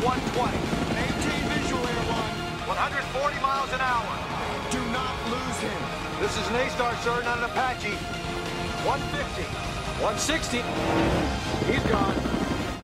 120. 18 visual Air 1. 140 miles an hour. Do not lose him. This is an A-Star, sir, not an Apache. 150. 160. He's gone.